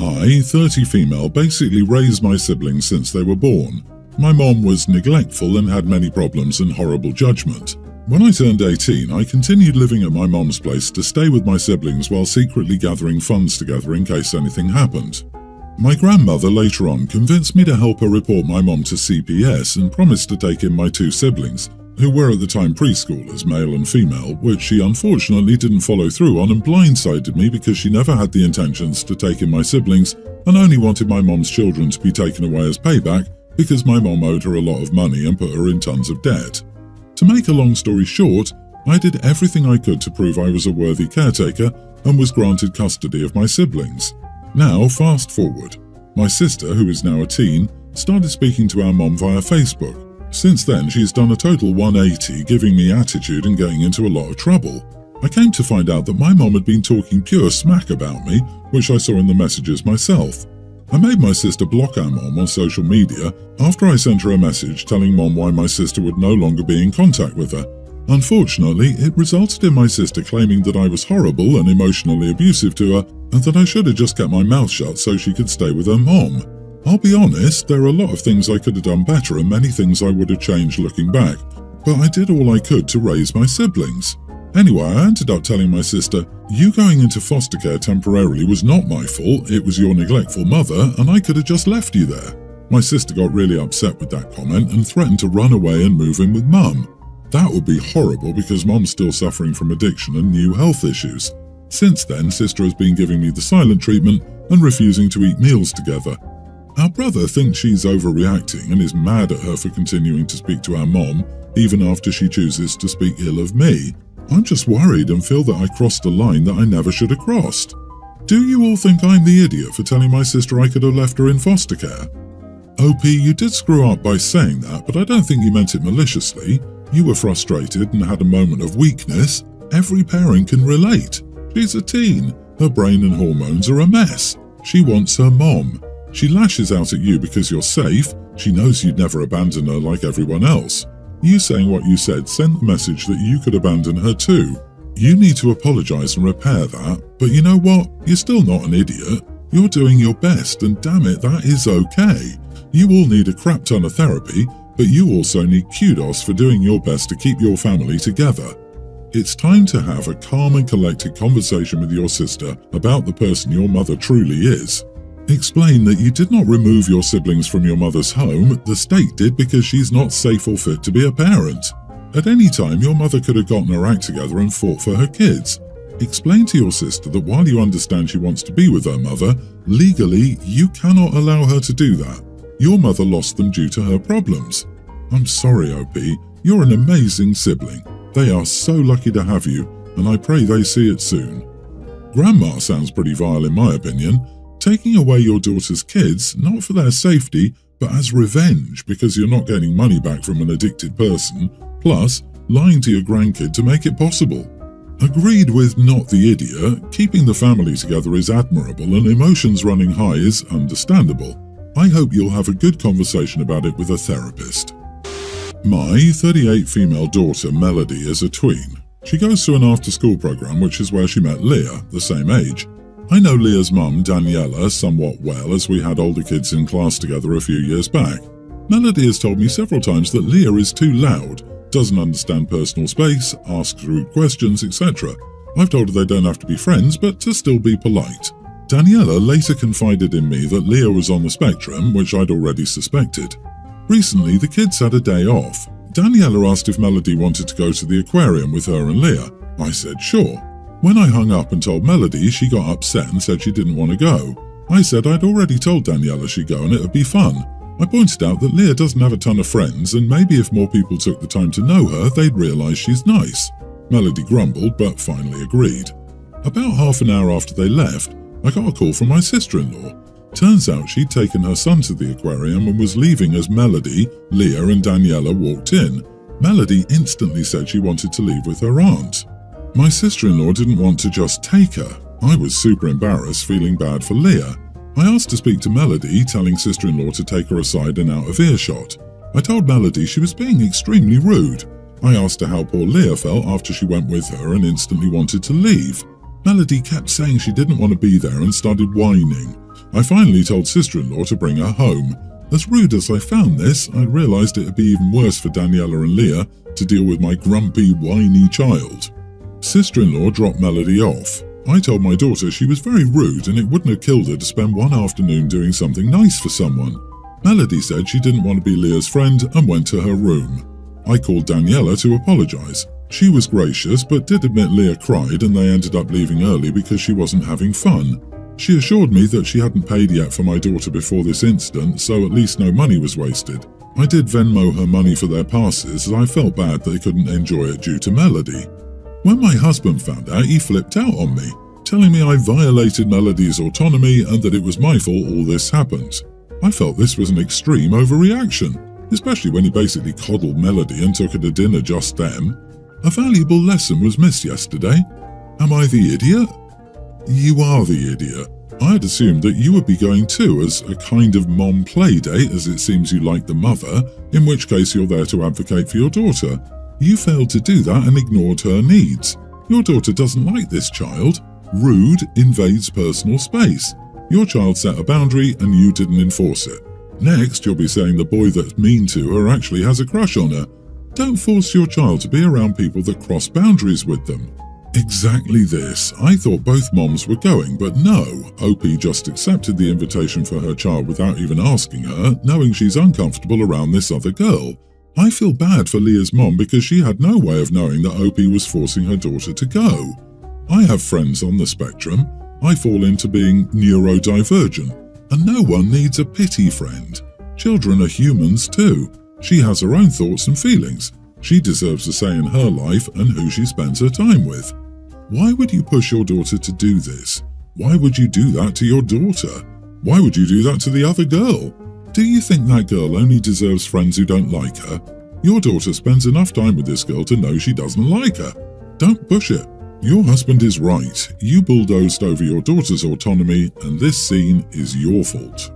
I, 30 female, basically raised my siblings since they were born. My mom was neglectful and had many problems and horrible judgment. When I turned 18, I continued living at my mom's place to stay with my siblings while secretly gathering funds together in case anything happened. My grandmother later on convinced me to help her report my mom to CPS and promised to take in my 2 siblings, who were at the time preschoolers, male and female, which she unfortunately didn't follow through on and blindsided me because she never had the intentions to take in my siblings and only wanted my mom's children to be taken away as payback because my mom owed her a lot of money and put her in tons of debt. To make a long story short, I did everything I could to prove I was a worthy caretaker and was granted custody of my siblings. Now, fast forward. My sister, who is now a teen, started speaking to our mom via Facebook. Since then, she's done a total 180, giving me attitude and getting into a lot of trouble. I came to find out that my mom had been talking pure smack about me, which I saw in the messages myself. I made my sister block our mom on social media after I sent her a message telling mom why my sister would no longer be in contact with her. Unfortunately, it resulted in my sister claiming that I was horrible and emotionally abusive to her and that I should have just kept my mouth shut so she could stay with her mom. I'll be honest, there are a lot of things I could have done better and many things I would have changed looking back, but I did all I could to raise my siblings. Anyway, I ended up telling my sister, "You going into foster care temporarily was not my fault, it was your neglectful mother, and I could have just left you there." My sister got really upset with that comment and threatened to run away and move in with mum. That would be horrible because mum's still suffering from addiction and new health issues. Since then, sister has been giving me the silent treatment and refusing to eat meals together. Our brother thinks she's overreacting and is mad at her for continuing to speak to our mom, even after she chooses to speak ill of me. I'm just worried and feel that I crossed a line that I never should have crossed. Do you all think I'm the idiot for telling my sister I could have left her in foster care? OP, you did screw up by saying that, but I don't think you meant it maliciously. You were frustrated and had a moment of weakness. Every parent can relate. She's a teen. Her brain and hormones are a mess. She wants her mom. She lashes out at you because you're safe. She knows you'd never abandon her like everyone else. You saying what you said sent the message that you could abandon her too. You need to apologize and repair that, but you know what? You're still not an idiot. You're doing your best, and damn it, that is okay. You all need a crap ton of therapy, but you also need kudos for doing your best to keep your family together. It's time to have a calm and collected conversation with your sister about the person your mother truly is. Explain that you did not remove your siblings from your mother's home, the state did because she's not safe or fit to be a parent. At any time, your mother could have gotten her act together and fought for her kids. Explain to your sister that while you understand she wants to be with her mother, legally, you cannot allow her to do that. Your mother lost them due to her problems. I'm sorry, OP, you're an amazing sibling. They are so lucky to have you, and I pray they see it soon. Grandma sounds pretty vile in my opinion. Taking away your daughter's kids, not for their safety, but as revenge because you're not getting money back from an addicted person, plus lying to your grandkid to make it possible. Agreed with not the idiot, keeping the family together is admirable and emotions running high is understandable. I hope you'll have a good conversation about it with a therapist. My 38 female daughter Melody is a tween. She goes to an after-school program which is where she met Leah, the same age. I know Leah's mum, Daniela, somewhat well as we had older kids in class together a few years back. Melody has told me several times that Leah is too loud, doesn't understand personal space, asks rude questions, etc. I've told her they don't have to be friends, but to still be polite. Daniela later confided in me that Leah was on the spectrum, which I'd already suspected. Recently, the kids had a day off. Daniela asked if Melody wanted to go to the aquarium with her and Leah. I said sure. When I hung up and told Melody, she got upset and said she didn't want to go. I said I'd already told Daniela she'd go and it would be fun. I pointed out that Leah doesn't have a ton of friends and maybe if more people took the time to know her, they'd realise she's nice. Melody grumbled but finally agreed. About half an hour after they left, I got a call from my sister-in-law. Turns out she'd taken her son to the aquarium and was leaving as Melody, Leah and Daniela walked in. Melody instantly said she wanted to leave with her aunt. My sister-in-law didn't want to just take her. I was super embarrassed, feeling bad for Leah. I asked to speak to Melody, telling sister-in-law to take her aside and out of earshot. I told Melody she was being extremely rude. I asked her how poor Leah felt after she went with her and instantly wanted to leave. Melody kept saying she didn't want to be there and started whining. I finally told sister-in-law to bring her home. As rude as I found this, I realised it would be even worse for Daniela and Leah to deal with my grumpy, whiny child. Sister-in-law dropped Melody off. I told my daughter she was very rude and it wouldn't have killed her to spend one afternoon doing something nice for someone. Melody said she didn't want to be Leah's friend and went to her room. I called Daniela to apologise. She was gracious but did admit Leah cried and they ended up leaving early because she wasn't having fun. She assured me that she hadn't paid yet for my daughter before this incident, so at least no money was wasted. I did Venmo her money for their passes as I felt bad they couldn't enjoy it due to Melody. When my husband found out, he flipped out on me, telling me I violated Melody's autonomy and that it was my fault all this happened. I felt this was an extreme overreaction, especially when he basically coddled Melody and took her to dinner just then. A valuable lesson was missed yesterday. Am I the idiot? You are the idiot. I had assumed that you would be going too as a kind of mom play date, as it seems you like the mother, in which case you're there to advocate for your daughter. You failed to do that and ignored her needs. Your daughter doesn't like this child. Rude invades personal space. Your child set a boundary and you didn't enforce it. Next, you'll be saying the boy that's mean to her actually has a crush on her. Don't force your child to be around people that cross boundaries with them. Exactly this. I thought both moms were going, but no. OP just accepted the invitation for her child without even asking her, knowing she's uncomfortable around this other girl. I feel bad for Leah's mom because she had no way of knowing that OP was forcing her daughter to go. I have friends on the spectrum. I fall into being neurodivergent, and no one needs a pity friend. Children are humans too. She has her own thoughts and feelings. She deserves a say in her life and who she spends her time with. Why would you push your daughter to do this? Why would you do that to your daughter? Why would you do that to the other girl? Do you think that girl only deserves friends who don't like her? Your daughter spends enough time with this girl to know she doesn't like her. Don't push it. Your husband is right. You bulldozed over your daughter's autonomy, and this scene is your fault.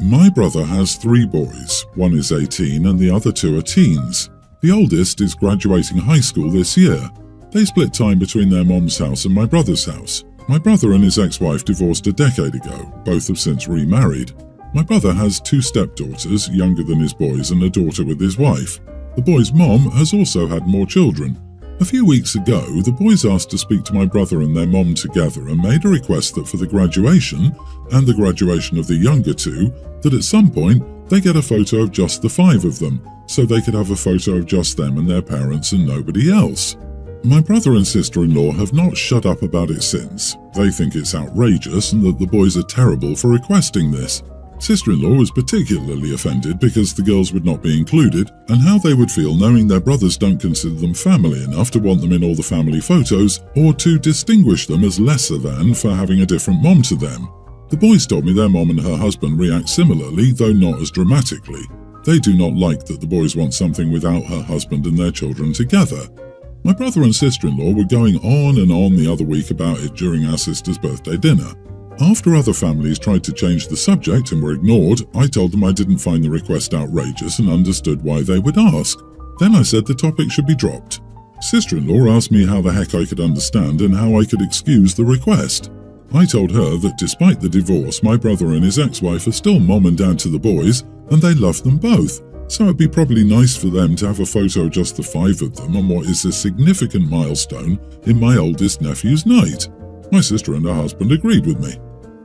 My brother has 3 boys. One is 18 and the other 2 are teens. The oldest is graduating high school this year. They split time between their mom's house and my brother's house. My brother and his ex-wife divorced a decade ago. Both have since remarried. My brother has 2 stepdaughters, younger than his boys, and a daughter with his wife. The boy's mom has also had more children. A few weeks ago, the boys asked to speak to my brother and their mom together and made a request that for the graduation, and the graduation of the younger 2, that at some point they get a photo of just the 5 of them, so they could have a photo of just them and their parents and nobody else. My brother and sister-in-law have not shut up about it since. They think it's outrageous and that the boys are terrible for requesting this. Sister-in-law was particularly offended because the girls would not be included and how they would feel knowing their brothers don't consider them family enough to want them in all the family photos or to distinguish them as lesser than for having a different mom to them. The boys told me their mom and her husband react similarly, though not as dramatically. They do not like that the boys want something without her husband and their children together. My brother and sister-in-law were going on and on the other week about it during our sister's birthday dinner. After other families tried to change the subject and were ignored, I told them I didn't find the request outrageous and understood why they would ask. Then I said the topic should be dropped. Sister-in-law asked me how the heck I could understand and how I could excuse the request. I told her that despite the divorce, my brother and his ex-wife are still mom and dad to the boys, and they love them both, so it'd be probably nice for them to have a photo of just the 5 of them on what is a significant milestone in my oldest nephew's night. My sister and her husband agreed with me.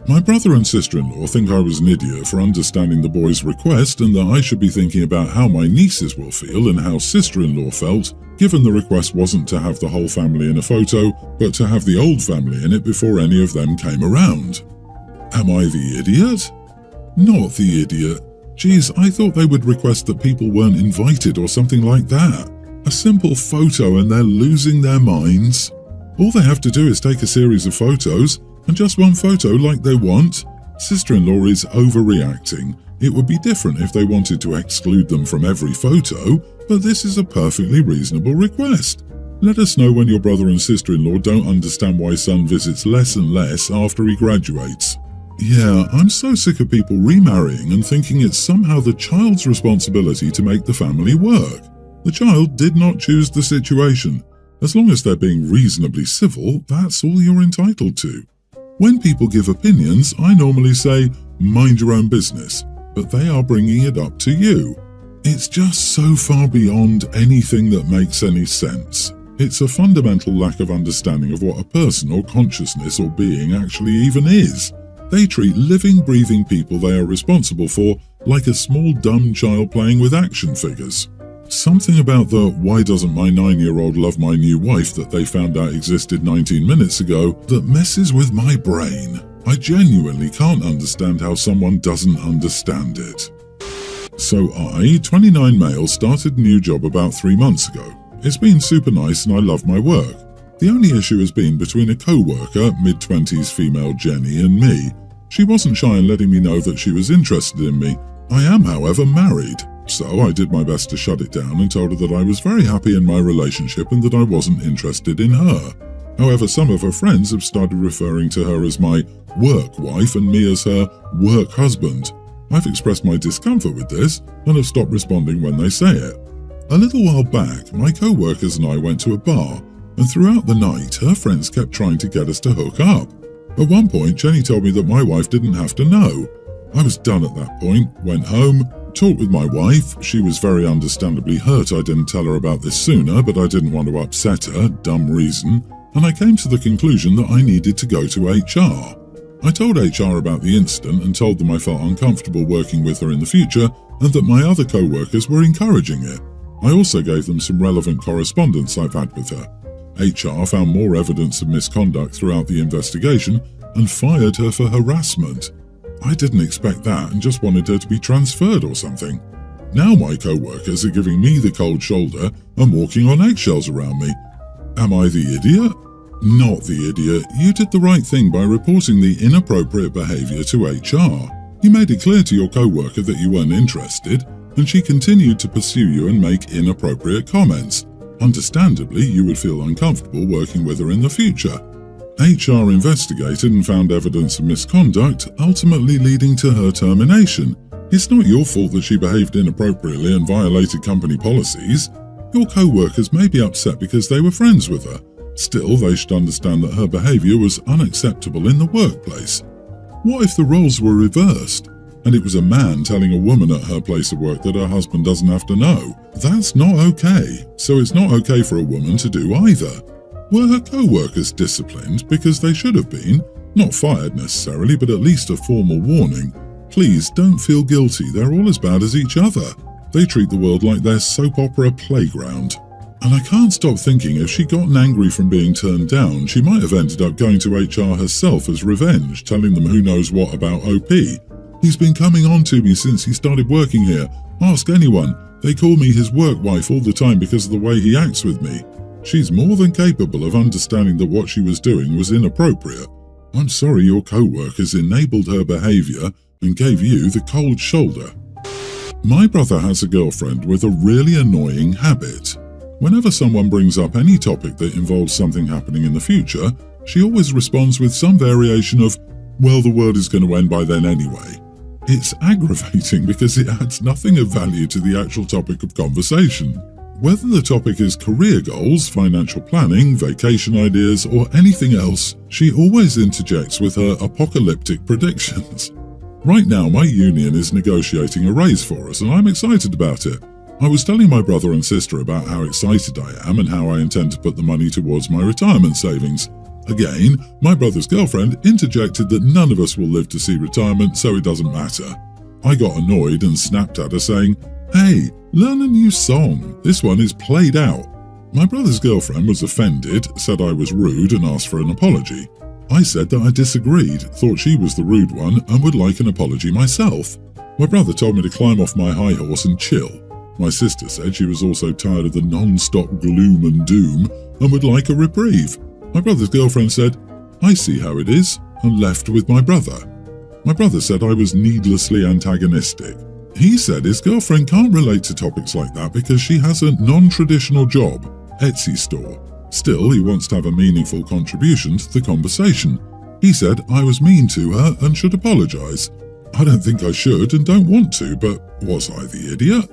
My brother and sister-in-law think I was an idiot for understanding the boys' request and that I should be thinking about how my nieces will feel and how sister-in-law felt, given the request wasn't to have the whole family in a photo, but to have the old family in it before any of them came around. Am I the idiot? Not the idiot. Geez, I thought they would request that people weren't invited or something like that. A simple photo and they're losing their minds. All they have to do is take a series of photos, and just one photo like they want. Sister-in-law is overreacting. It would be different if they wanted to exclude them from every photo, but this is a perfectly reasonable request. Let us know when your brother and sister-in-law don't understand why son visits less and less after he graduates. Yeah, I'm so sick of people remarrying and thinking it's somehow the child's responsibility to make the family work. The child did not choose the situation. As long as they're being reasonably civil, that's all you're entitled to. When people give opinions, I normally say, mind your own business, but they are bringing it up to you. It's just so far beyond anything that makes any sense. It's a fundamental lack of understanding of what a person or consciousness or being actually even is. They treat living, breathing people they are responsible for like a small dumb child playing with action figures. Something about the "why doesn't my 9-year-old love my new wife" that they found out existed 19 minutes ago that messes with my brain. I genuinely can't understand how someone doesn't understand it. So I, 29 male, started a new job about 3 months ago. It's been super nice and I love my work. The only issue has been between a co-worker, mid-20s female Jenny, and me. She wasn't shy in letting me know that she was interested in me. I am, however, married. So I did my best to shut it down and told her that I was very happy in my relationship and that I wasn't interested in her. However, some of her friends have started referring to her as my work wife and me as her work husband. I've expressed my discomfort with this and have stopped responding when they say it. A little while back, my co-workers and I went to a bar, and throughout the night, her friends kept trying to get us to hook up. At one point, Jenny told me that my wife didn't have to know. I was done at that point, went home, talked with my wife. She was very understandably hurt I didn't tell her about this sooner, but I didn't want to upset her, dumb reason, and I came to the conclusion that I needed to go to HR. I told HR about the incident and told them I felt uncomfortable working with her in the future and that my other co-workers were encouraging it. I also gave them some relevant correspondence I've had with her. HR found more evidence of misconduct throughout the investigation and fired her for harassment. I didn't expect that and just wanted her to be transferred or something. Now my co-workers are giving me the cold shoulder and walking on eggshells around me. Am I the idiot? Not the idiot. You did the right thing by reporting the inappropriate behavior to HR. You made it clear to your co-worker that you weren't interested, and she continued to pursue you and make inappropriate comments. Understandably, you would feel uncomfortable working with her in the future. HR investigated and found evidence of misconduct, ultimately leading to her termination. It's not your fault that she behaved inappropriately and violated company policies. Your co-workers may be upset because they were friends with her. Still, they should understand that her behavior was unacceptable in the workplace. What if the roles were reversed, and it was a man telling a woman at her place of work that her husband doesn't have to know? That's not okay, so it's not okay for a woman to do either. Were her co-workers disciplined? Because they should have been. Not fired necessarily, but at least a formal warning. Please don't feel guilty, they're all as bad as each other. They treat the world like their soap opera playground. And I can't stop thinking if she'd gotten angry from being turned down, she might have ended up going to HR herself as revenge, telling them who knows what about OP. He's been coming on to me since he started working here. Ask anyone. They call me his work wife all the time because of the way he acts with me. She's more than capable of understanding that what she was doing was inappropriate. I'm sorry your co-workers enabled her behavior and gave you the cold shoulder. My brother has a girlfriend with a really annoying habit. Whenever someone brings up any topic that involves something happening in the future, she always responds with some variation of, "Well, the world is going to end by then anyway." It's aggravating because it adds nothing of value to the actual topic of conversation. Whether the topic is career goals, financial planning, vacation ideas, or anything else, she always interjects with her apocalyptic predictions. Right now, my union is negotiating a raise for us, and I'm excited about it. I was telling my brother and sister about how excited I am and how I intend to put the money towards my retirement savings. Again, my brother's girlfriend interjected that none of us will live to see retirement, so it doesn't matter. I got annoyed and snapped at her saying, "Hey, learn a new song. This one is played out." My brother's girlfriend was offended, said I was rude and asked for an apology. I said that I disagreed, thought she was the rude one and would like an apology myself. My brother told me to climb off my high horse and chill. My sister said she was also tired of the non-stop gloom and doom and would like a reprieve. My brother's girlfriend said, "I see how it is," and left with my brother. My brother said I was needlessly antagonistic. He said his girlfriend can't relate to topics like that because she has a non-traditional job, Etsy store. Still, he wants to have a meaningful contribution to the conversation. He said I was mean to her and should apologize. I don't think I should and don't want to, but was I the idiot?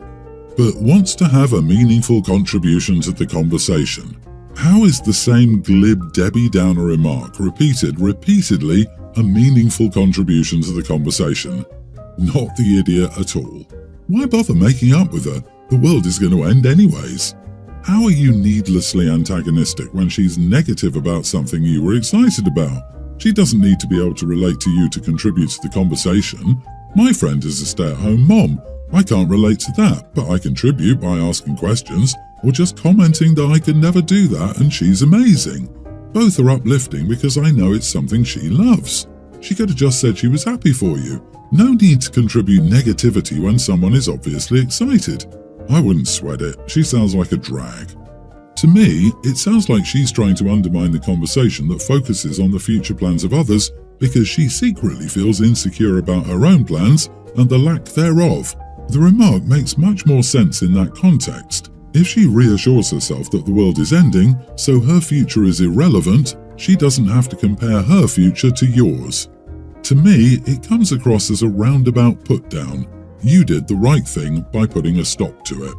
But wants to have a meaningful contribution to the conversation. How is the same glib Debbie Downer remark repeated repeatedly a meaningful contribution to the conversation. Not the idiot at all. Why bother making up with her? The world is going to end anyways. How are you needlessly antagonistic when she's negative about something you were excited about? She doesn't need to be able to relate to you to contribute to the conversation. My friend is a stay-at-home mom. I can't relate to that, but I contribute by asking questions or just commenting that I could never do that and she's amazing. Both are uplifting because I know it's something she loves. She could have just said she was happy for you. No need to contribute negativity when someone is obviously excited. I wouldn't sweat it. She sounds like a drag. To me, it sounds like she's trying to undermine the conversation that focuses on the future plans of others because she secretly feels insecure about her own plans and the lack thereof. The remark makes much more sense in that context. If she reassures herself that the world is ending, so her future is irrelevant, she doesn't have to compare her future to yours. To me, it comes across as a roundabout put-down. You did the right thing by putting a stop to it.